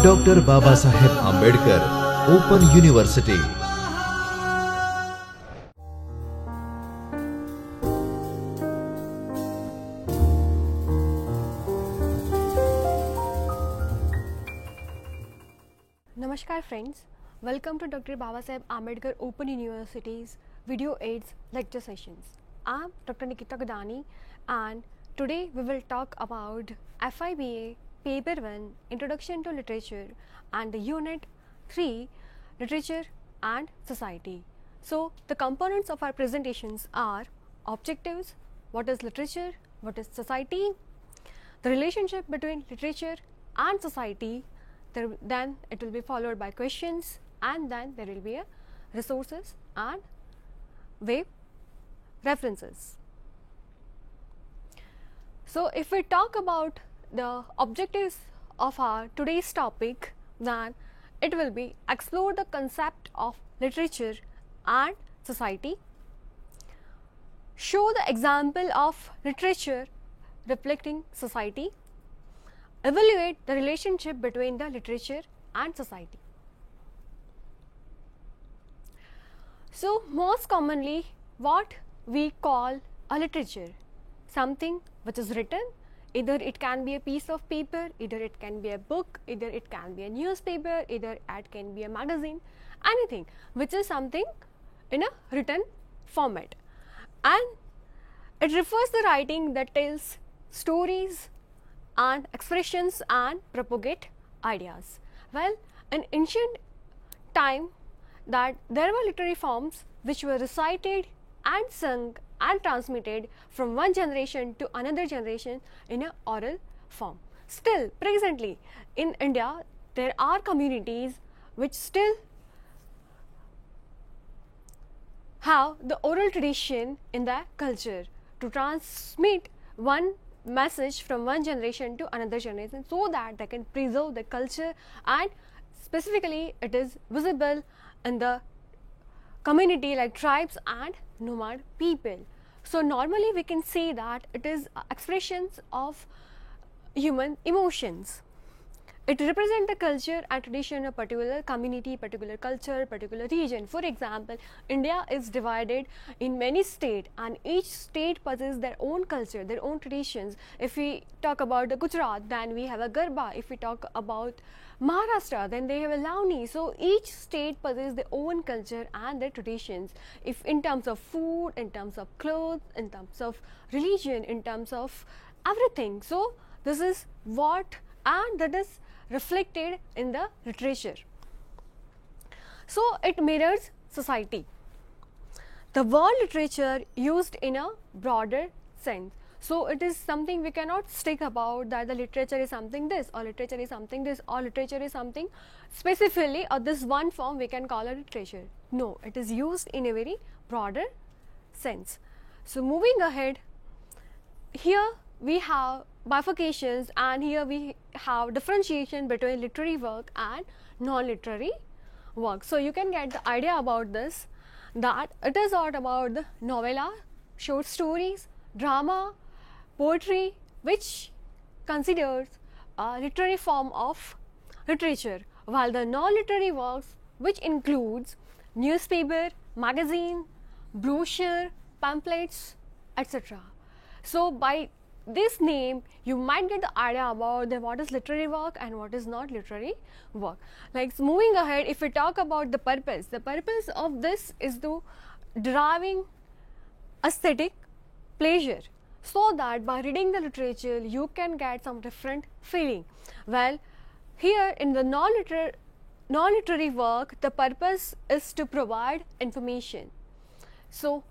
Dr. Babasaheb Ambedkar Open University. Namaskar friends, welcome to Dr. Babasaheb Ambedkar Open University's Video Aids lecture sessions. I am Dr. Nikita Gadani and today we will talk about FIBA Paper 1 Introduction to Literature and the Unit 3 Literature and Society. So the components of our presentations are objectives, what is literature, what is society, the relationship between literature and society, then it will be followed by questions, and then there will be a resources and web references. So if we talk about the objectives of our today's topic, then it will be explore the concept of literature and society, show the example of literature reflecting society, evaluate the relationship between the literature and society. So most commonly what we call a literature, something which is written, either it can be a piece of paper, either it can be a book, either it can be a newspaper, either it can be a magazine, anything which is something in a written format, and it refers the writing that tells stories and expressions and propagate ideas. Well, in ancient time that there were literary forms which were recited and sung and transmitted from one generation to another generation in an oral form. Still, presently in India, there are communities which still have the oral tradition in their culture to transmit one message from one generation to another generation so that they can preserve the culture, and specifically it is visible in the community like tribes and nomad people. So normally we can say that it is expressions of human emotions. It represents the culture and tradition of particular community, particular culture, particular region. For example, India is divided in many states and each state possesses their own culture, their own traditions. If we talk about the Gujarat, then we have a Garba. If we talk about Maharashtra, then they have a Lavani. So each state possesses their own culture and their traditions. If in terms of food, in terms of clothes, in terms of religion, in terms of everything. So this is what, and that is reflected in the literature. So it mirrors society. The word literature used in a broader sense. So it is something we cannot stick about that the literature is something this, or literature is something this, or literature is something specifically, or this one form we can call it literature. No, it is used in a very broader sense. So moving ahead, here we have bifurcations, and here we have differentiation between literary work and non-literary work. So you can get the idea about this, that it is all about the novella, short stories, drama, poetry, which considers a literary form of literature, while the non-literary works, which includes newspaper, magazine, brochure, pamphlets, etc. So by this name you might get the idea about what is literary work and what is not literary work. Like moving ahead, if we talk about the purpose of this is to deriving aesthetic pleasure, so that by reading the literature you can get some different feeling. Well, here in the non-literary work, the purpose is to provide information. So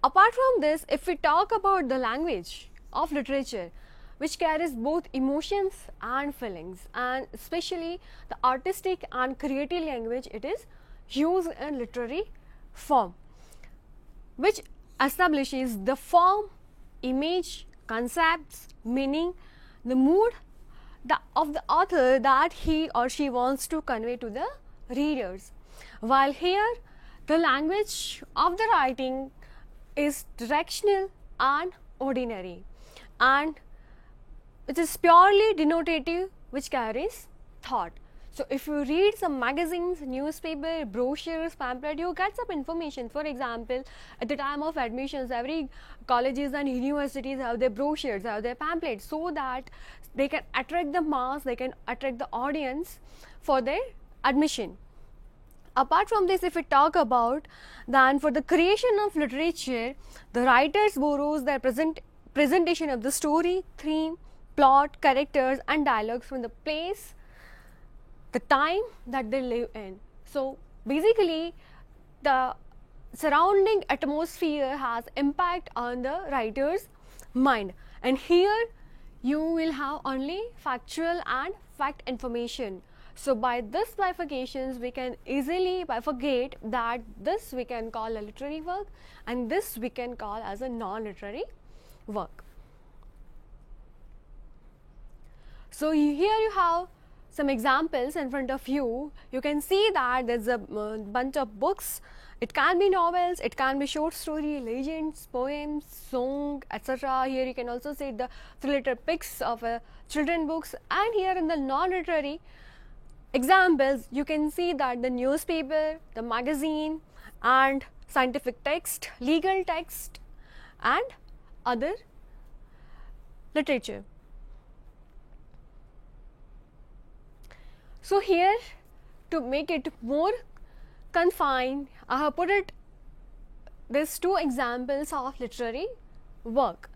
apart from this, if we talk about the language of literature, which carries both emotions and feelings, and especially the artistic and creative language, it is used in literary form, which establishes the form, image, concepts, meaning, the mood of the author that he or she wants to convey to the readers. While here the language of the writing is directional and ordinary, and which is purely denotative, which carries thought. So if you read some magazines, newspaper, brochures, pamphlet, you get some information. For example, at the time of admissions, every colleges and universities have their brochures, have their pamphlets, so that they can attract the mass, they can attract the audience for their admission. Apart from this, if we talk about, then for the creation of literature, the writers borrows their presentation of the story, theme, plot, characters and dialogues from the place, the time that they live in. So basically, the surrounding atmosphere has impact on the writer's mind, and here you will have only factual and fact information. So by this bifurcations, we can easily bifurcate that this we can call a literary work and this we can call as a non-literary work. So here you have some examples in front of you. You can see that there's a bunch of books. It can be novels, it can be short story, legends, poems, song, etc. Here you can also see the thriller pics of children books, and here in the non-literary examples you can see that the newspaper, the magazine and scientific text, legal text and other literature. So here, to make it more confined, I have put it these two examples of literary work.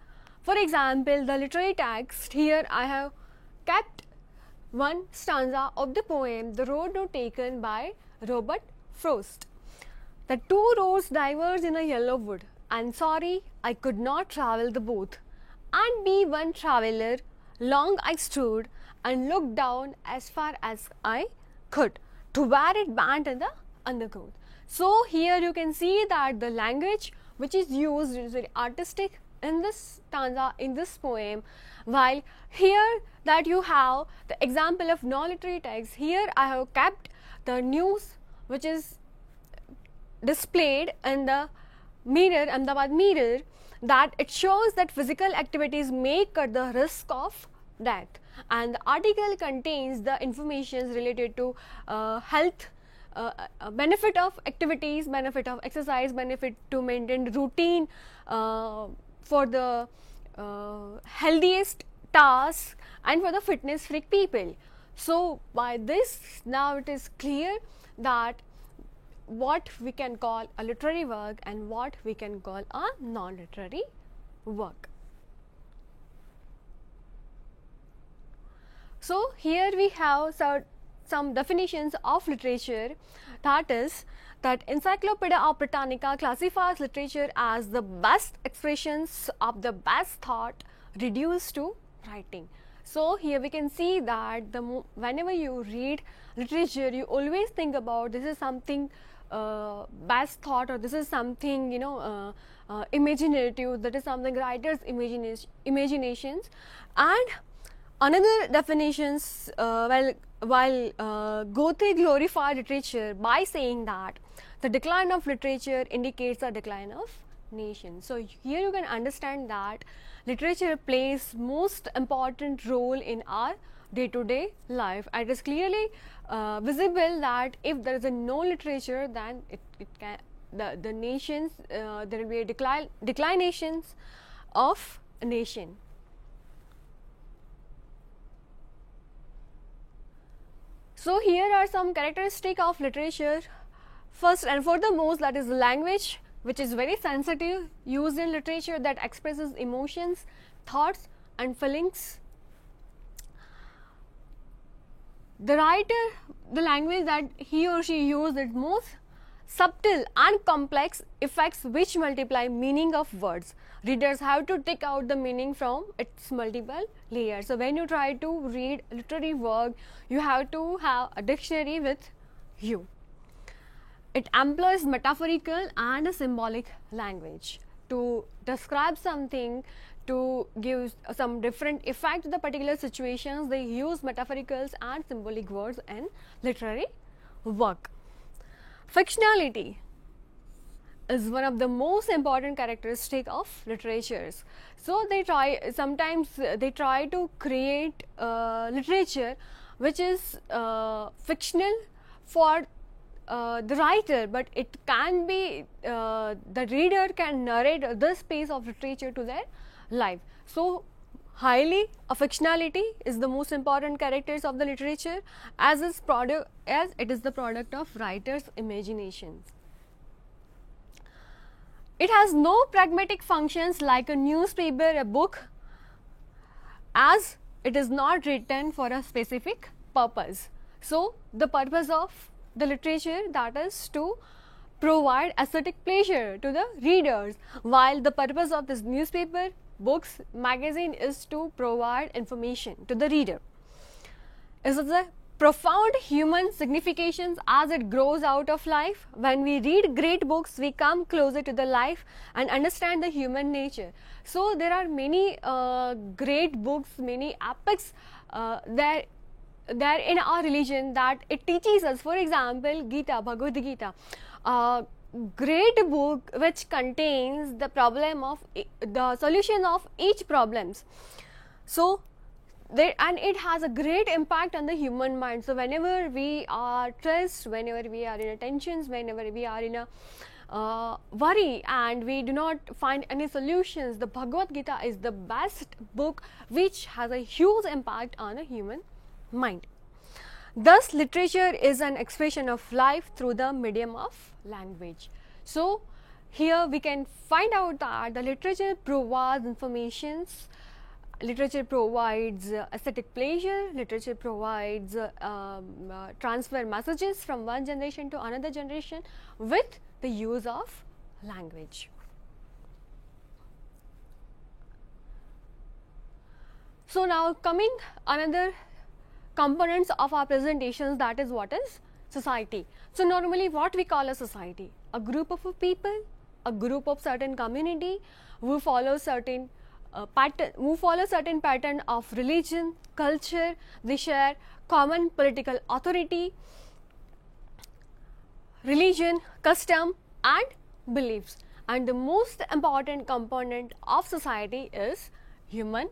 For example, the literary text, here I have kept one stanza of the poem The Road Not Taken by Robert Frost. The two roads diverge in a yellow wood, and sorry I could not travel the both, and be one traveller. Long I stood and looked down as far as I could, to where it bent in the undergrowth. So here you can see that the language which is used is very artistic in this stanza, in this poem, while here that you have the example of non-literary text. Here I have kept the news which is displayed in the Mirror, Ahmedabad Mirror, that it shows that physical activities may cut the risk of death, and the article contains the information related to health, benefit of activities, benefit of exercise, benefit to maintain routine for the healthiest tasks and for the fitness freak people. So by this now it is clear that what we can call a literary work and what we can call a non-literary work. So here we have some definitions of literature, that is that Encyclopedia of Britannica classifies literature as the best expressions of the best thought reduced to writing. So here we can see that whenever you read literature, you always think about this is something best thought, or this is something imaginative, that is something writers' imaginations. And another definitions, while Goethe glorified literature by saying that the decline of literature indicates the decline of nation. So here you can understand that literature plays most important role in our day-to-day life. It is clearly visible that if there is no literature, then it can the nations there will be a declinations of a nation. So here are some characteristics of literature. First and foremost, that is language, which is very sensitive, used in literature, that expresses emotions, thoughts and feelings. The writer, the language that he or she uses is most subtle and complex effects which multiply meaning of words. Readers have to take out the meaning from its multiple layers. So when you try to read literary work, you have to have a dictionary with you. It employs metaphorical and a symbolic language to describe something, to give some different effect to the particular situations. They use metaphoricals and symbolic words in literary work. Fictionality. is one of the most important characteristic of literatures. So they try to create literature which is fictional for the writer, but it can be the reader can narrate this piece of literature to their life. So highly fictionality is the most important characters of the literature, as it is the product of writers' imaginations. It has no pragmatic functions like a newspaper, a book, as it is not written for a specific purpose. So the purpose of the literature, that is to provide aesthetic pleasure to the readers, while the purpose of this newspaper, books, magazine is to provide information to the reader. Is the profound human significations as it grows out of life. When we read great books, we come closer to the life and understand the human nature. So there are many great books, many epics there in our religion that it teaches us. For example, Gita, Bhagavad Gita, great book which contains the problem of the solution of each problems. So and it has a great impact on the human mind. So whenever we are stressed, whenever we are in a tensions, whenever we are in a worry and we do not find any solutions, the Bhagavad Gita is the best book which has a huge impact on a human mind. Thus, literature is an expression of life through the medium of language. So here we can find out that the literature provides informations, literature provides aesthetic pleasure, literature provides transfer messages from one generation to another generation with the use of language. So now coming another components of our presentations, that is what is society. So normally what we call a society, a group of people, a group of certain community who follow certain pattern of religion, culture. They share common political authority, religion, custom and beliefs. And the most important component of society is human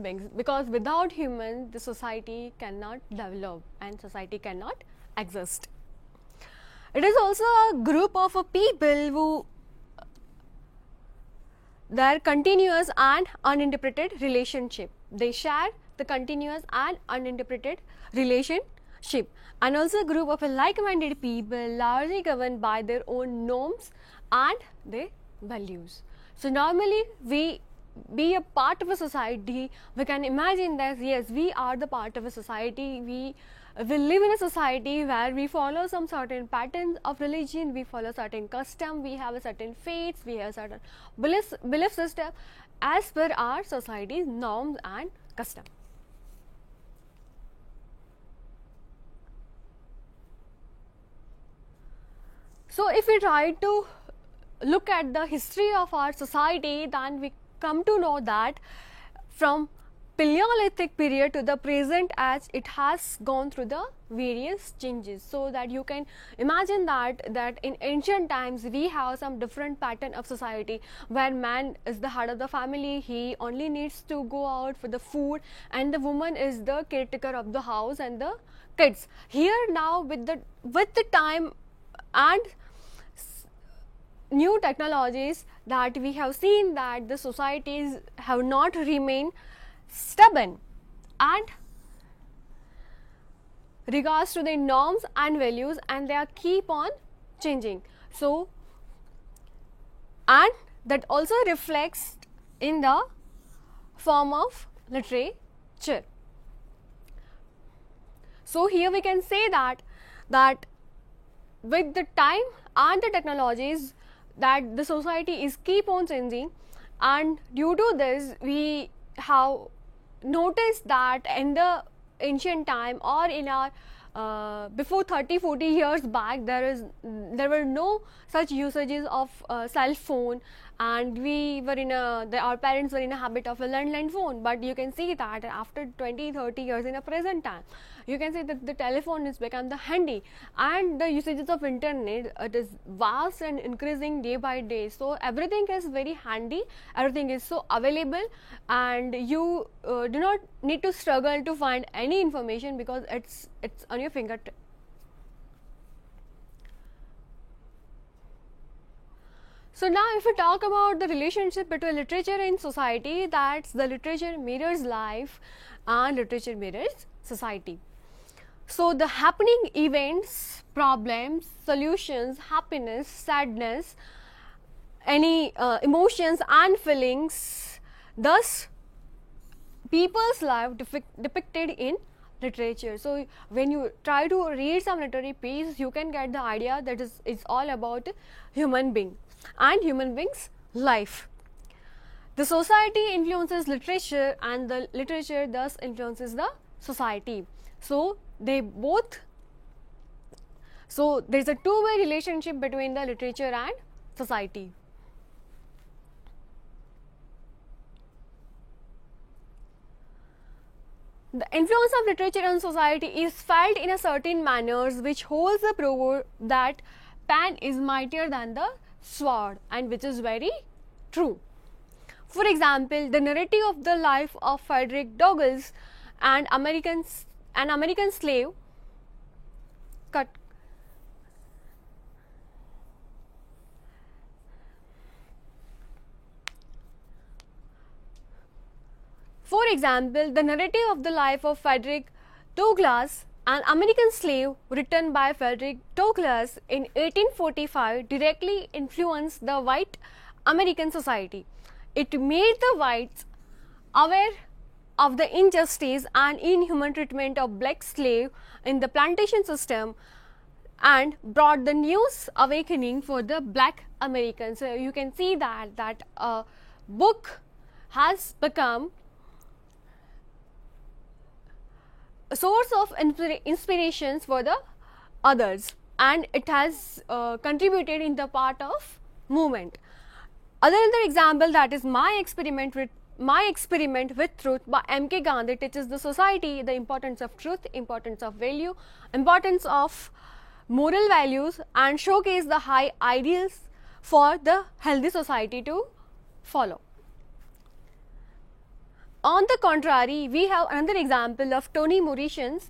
beings, because without human the society cannot develop and society cannot exist. It is also a group of people who their continuous and uninterpreted relationship. They share the continuous and uninterpreted relationship, and also a group of like-minded people largely governed by their own norms and their values. So normally we be a part of a society, we can imagine that yes, we are the part of a society, we live in a society where we follow some certain patterns of religion, we follow certain custom, we have a certain faiths, we have certain belief system as per our society's norms and custom. So if we try to look at the history of our society, then we come to know that from Paleolithic period to the present as it has gone through the various changes. So that you can imagine that in ancient times we have some different pattern of society where man is the head of the family, he only needs to go out for the food, and the woman is the caretaker of the house and the kids. Here now with the time and new technologies, that we have seen that the societies have not remained stubborn and regards to their norms and values, and they are keep on changing. So and that also reflects in the form of literature. So here we can say that with the time and the technologies, that the society is keep on changing, and due to this we have noticed that in the ancient time or in our before 30-40 years back, there were no such usages of cell phone, and our parents were in a habit of a landline phone, but you can see that after 20-30 years in a present time, you can see that the telephone has become the handy, and the usages of internet, it is vast and increasing day by day. So everything is very handy, everything is so available, and you do not need to struggle to find any information because it's on your fingertip. So now if we talk about the relationship between literature and society, that's the literature mirrors life and literature mirrors society. So the happening events, problems, solutions, happiness, sadness, any emotions and feelings, thus people's life depicted in literature. So when you try to read some literary piece, you can get the idea that it's all about human being and human beings' life. The society influences literature and the literature thus influences the society. So they both, so there is a two-way relationship between the literature and society. The influence of literature on society is felt in a certain manners which holds the proverb that pen is mightier than the sword, and which is very true. For example, the narrative of the life of Frederick Douglass, an American slave, For example, the narrative of the life of Frederick Douglass, an American slave written by Frederick Douglass in 1845, directly influenced the white American society. It made the whites aware of the injustice and inhuman treatment of black slaves in the plantation system and brought the news awakening for the black Americans. So you can see that a book has become a source of inspirations for the others, and it has contributed in the part of movement. Another example, that is My Experiment with Truth by M.K. Gandhi, teaches the society the importance of truth, importance of value, importance of moral values, and showcase the high ideals for the healthy society to follow. On the contrary, we have another example of Toni Morrison's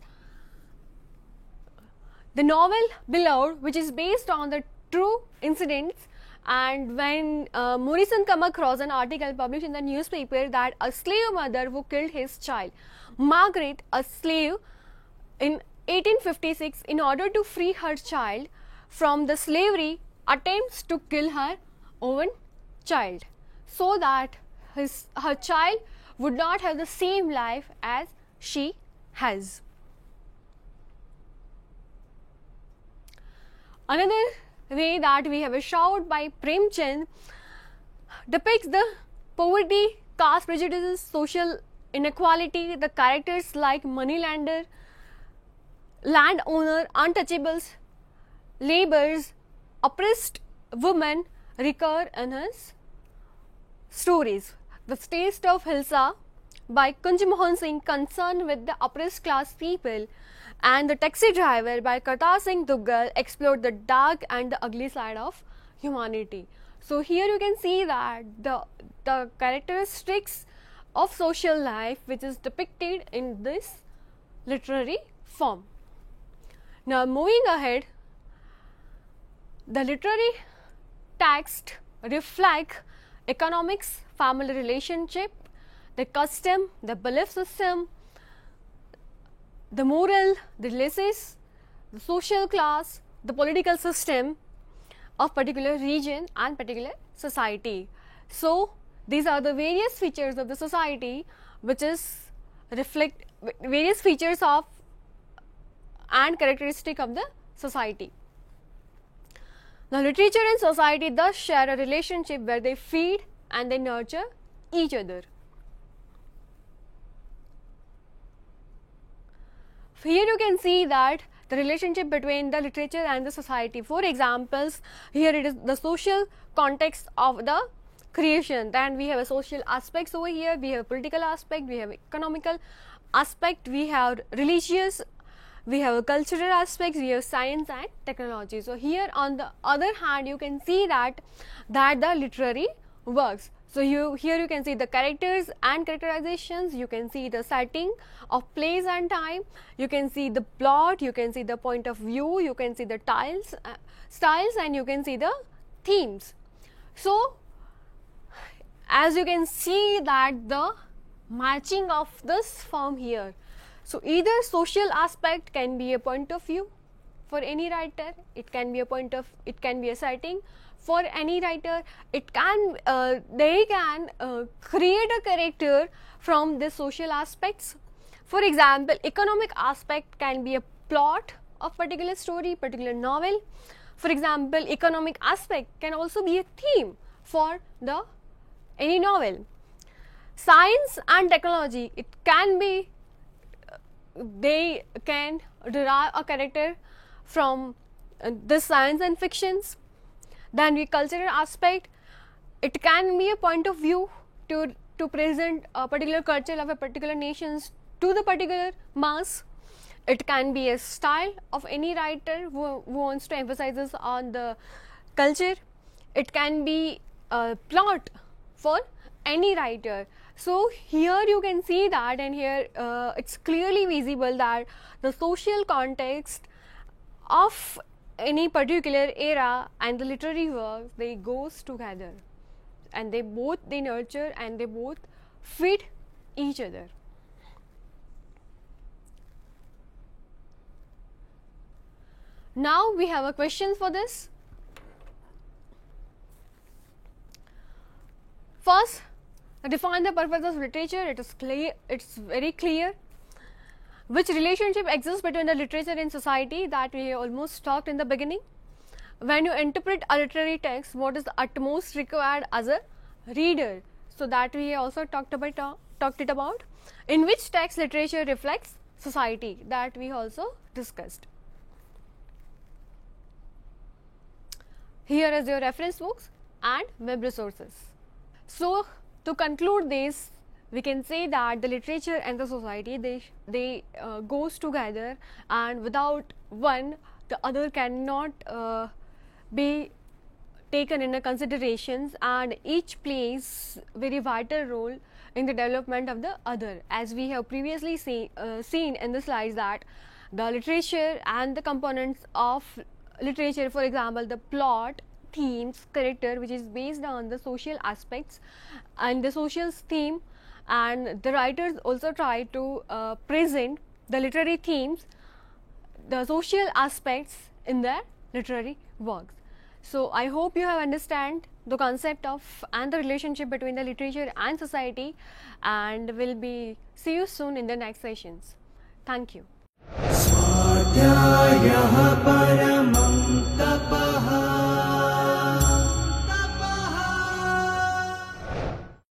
the novel Beloved, which is based on the true incidents. And when Morrison come across an article published in the newspaper that a slave mother who killed his child, Margaret, a slave in 1856, in order to free her child from the slavery, attempts to kill her own child so that her child would not have the same life as she has. Another way that we have a shout by Premchand depicts the poverty, caste prejudices, social inequality, the characters like moneylender, landowner, untouchables, laborers, oppressed women recur in his stories. The Taste of Hilsa by Kunj Mohan Singh, concerned with the oppressed class people, and The Taxi Driver by Kartar Singh Duggal explored the dark and the ugly side of humanity. So here you can see that the characteristics of social life which is depicted in this literary form. Now moving ahead, the literary text reflect economics, family relationship, the custom, the belief system, the moral, the religious, the social class, the political system of particular region and particular society. So these are the various features of the society which is reflect various features of and characteristic of the society. Now literature and society thus share a relationship where they feed and they nurture each other. Here you can see that the relationship between the literature and the society. For examples, here it is the social context of the creation. Then we have a social aspects over here, we have political aspect, we have economical aspect, we have religious, we have a cultural aspects, we have science and technology. So here on the other hand you can see that the literary works. So here you can see the characters and characterizations, you can see the setting of place and time, you can see the plot, you can see the point of view, you can see the styles, and you can see the themes. So as you can see that the matching of this form here. So either social aspect can be a point of view for any writer, it can be a setting for any writer, it can they can create a character from the social aspects. For example, economic aspect can be a plot of particular story, particular novel. For example, economic aspect can also be a theme for the any novel. Science and technology, it can be they can derive a character from the science and fictions. Then the cultural aspect, it can be a point of view to present a particular culture of a particular nations to the particular mass. It can be a style of any writer who wants to emphasize on the culture. It can be a plot for any writer. So here you can see that, and here it's clearly visible that the social context of any particular era and the literary work, they goes together, and they nurture and they both feed each other. Now we have a question for this. First, define the purpose of literature. It is clear, it's very clear. Which relationship exists between the literature and society, that we almost talked in the beginning. When you interpret a literary text, what is the utmost required as a reader? So that we also talked it about. In which text literature reflects society, that we also discussed. Here is your reference books and web resources. So to conclude this, we can say that the literature and the society, they goes together, and without one the other cannot be taken into considerations, and each plays very vital role in the development of the other. As we have previously seen in the slides, that the literature and the components of literature, for example the plot, themes, character, which is based on the social aspects and the social theme, and the writers also try to present the literary themes, the social aspects in their literary works. So I hope you have understand the concept of and the relationship between the literature and society, and will be see you soon in the next sessions. Thank you.